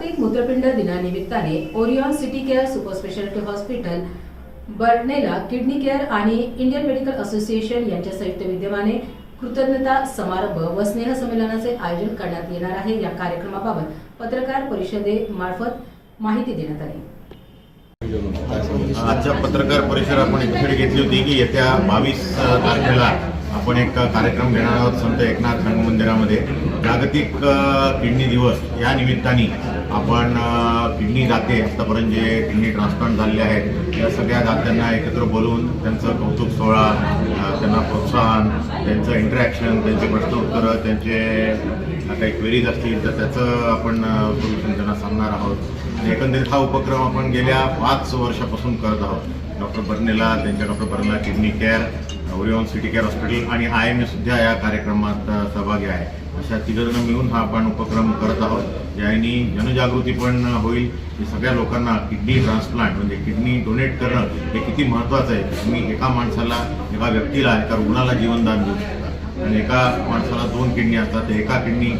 जागतिक मूत्रपिंड दिनानिमित्ताने Orion City Care Super Speciality Hospital Barnela Kidney Care आणि इंडियन मेडिकल असोसिएशन यांच्या संयुक्त विद्यमाने कृतज्ञता समारंभ व स्नेह संमेलनाचे आयोजन करण्यात येणार आहे। या कार्यक्रमाबाबत पत्रकार परिषदेमार्फत माहिती देण्यात आली। आजच्या पत्रकार परिषदेत आपण एक भेट घेतली होती की येत्या 22 तारखेला आपण एक कार्यक्रम घेणार आहोत संत एकनाथ रंग मंदिरामध्ये। जागतिक किडनी दिवस या निमित्ताने आपण किडनी दाते आतापर्यंत जे किडनी ट्रान्सप्लांट झालेले आहेत या सगळ्या दात्यांना एकत्र बोलवून त्यांचं कौतुक सोहळा, त्यांना प्रोत्साहन, त्यांचं इंटरॅक्शन, त्यांचे प्रश्न उत्तरं, त्यांचे काही क्वेरीज असतील तर त्याचं आपण सोल्युशन त्यांना सांगणार आहोत। आणि एकंदरीत हा उपक्रम आपण गेल्या 5 वर्षापासून करत आहोत। डॉक्टर बर्नेला, त्यांच्या doctor Barnela Kidney Care, Orion City Care Hospital आणि IMA सुद्धा या कार्यक्रमात सहभागी आहे। अशा तिघजण मिळून हा आपण उपक्रम करत आहोत, ज्याने जनजागृती पण होईल की सगळ्या लोकांना किडनी ट्रान्सप्लांट म्हणजे किडनी डोनेट करणं हे किती महत्त्वाचं आहे। तुम्ही एका माणसाला, एका व्यक्तीला, एका रुग्णाला जीवनदान देऊ शकता आणि एका माणसाला 2 किडनी असतात, एका किडनी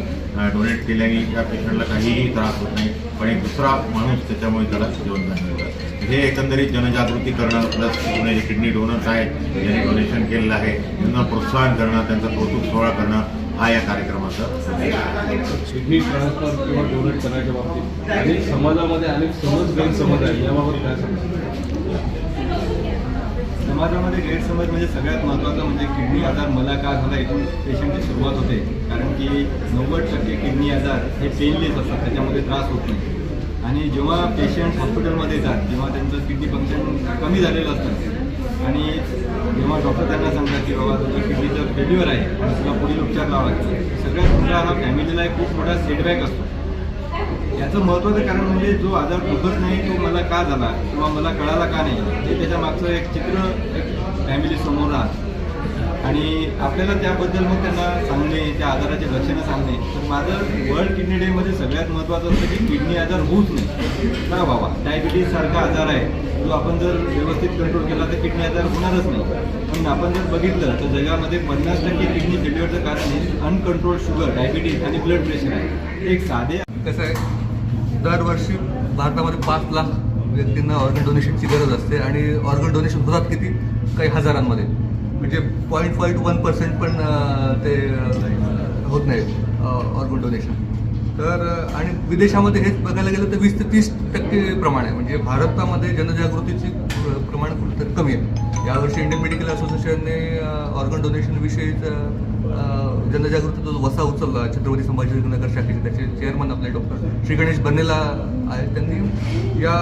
डोनेट केल्याने त्या पेशंटला काहीही त्रास होत नाही, पण एक दुसरा माणूस त्याच्यामुळे त्याला जीवनदान मिळतं। हे एकंदरीत जनजागृती करणं प्लस पुणे जे किडनी डोनर्स आहेत ज्यांनी डोनेशन केलेलं आहे त्यांना प्रोत्साहन करणं, त्यांचा कौतुक सोहळा करणं हा या कार्यक्रमाचा किडनी ट्रान्सप्लांट किंवा डोनेट करण्याच्या बाबतीत अनेक समाजामध्ये अनेक गैरसमज आहे, याबाबत काय सांगतो? समाजामध्ये गैरसमज म्हणजे सगळ्यात महत्त्वाचं म्हणजे किडनी आजार मला का झाला इथून पेशंटची सुरुवात होते। कारण की 90% किडनी आजार हे पेनलेस असतात, त्याच्यामध्ये त्रास होत नाही। आणि जेव्हा पेशंट हॉस्पिटलमध्ये येतात तेव्हा त्यांचं किडनी फंक्शन कमी झालेलं असतं आणि जेव्हा डॉक्टर त्यांना सांगतात की बाबा तुझं किडनीचं फेल्युअर आहे आणि तुला पुढील उपचार लावा लागतात, सगळ्यात मोठा हा फॅमिलीला एक खूप मोठा सेटबॅक असतो। याचं महत्त्वाचं कारण म्हणजे जो आजार दुखत नाही तो मला का झाला किंवा मला कळाला का नाही हे त्याच्या मागचं एक चित्र एक फॅमिलीसमोर राहतं आणि आपल्याला त्याबद्दल मग त्यांना सांगणे, त्या आजाराचे लक्षणं सांगणे। तर माझं वर्ल्ड किडनी डेमध्ये सगळ्यात महत्त्वाचं असतं की किडनी आजार होऊच नाही का बाबा। डायबिटीजसारखा आजार आहे, जो आपण जर व्यवस्थित कंट्रोल केला तर किडनी आजार होणारच नाही। पण आपण जर बघितलं तर जगामध्ये 50% किडनी फेल्युअरचं कारण हे अनकंट्रोल्ड शुगर, डायबिटीज आणि ब्लड प्रेशर आहे। एक साधे कसं आहे, दरवर्षी भारतामध्ये 5 लाख व्यक्तींना ऑर्गन डोनेशनची गरज असते आणि ऑर्गन डोनेशन होतात किती, काही हजारांमध्ये, म्हणजे 0.1% पण ते होत नाही ऑर्गन डोनेशन। तर आणि विदेशामध्ये हेच बघायला गेलं तर 20 ते 30% प्रमाण आहे, म्हणजे भारतामध्ये जनजागृतीची प्रमाण कुठेतरी कमी आहे। यावर्षी इंडियन मेडिकल असोसिएशनने ऑर्गन डोनेशनविषयीचं जनजागृतीचा जो वसा उचलला छत्रपती संभाजीनगर शाखेचे त्याचे चेअरमन आपले डॉक्टर श्री गणेश बर्नेला आहेत। त्यांनी या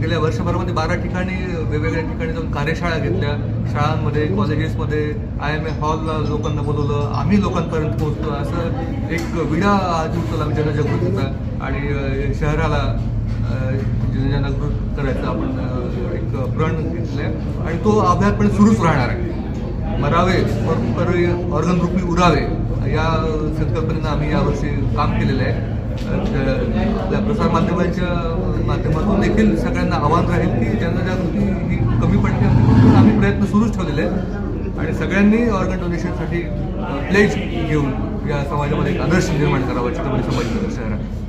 गेल्या वर्षभरामध्ये 12 ठिकाणी वेगवेगळ्या ठिकाणी जाऊन कार्यशाळा घेतल्या, शाळांमध्ये, कॉलेजेसमध्ये, IMA हॉलला लोकांना बोलवलं, आम्ही लोकांपर्यंत पोहोचलो, असं एक विडा आज उचलला जनजागृतीचा आणि शहराला जनजागृत करायचं आपण एक प्रण घेतलं आहे आणि तो अभ्यास पण सुरूच राहणार आहे। मरावे ऑर्गन रूपी उरावे या संकल्पनेनं आम्ही यावर्षी काम केलेलं आहे। आपल्या प्रसारमाध्यमांच्या माध्यमातून देखील सगळ्यांना आव्हान राहील की जनजागृती ही कमी पडते, म्हणून आम्ही प्रयत्न सुरूच ठेवलेले आहेत आणि सगळ्यांनी ऑर्गन डोनेशनसाठी प्लेज घेऊन या समाजामध्ये एक आदर्श निर्माण करावा छत्रपती संभाजीनगर शहरात।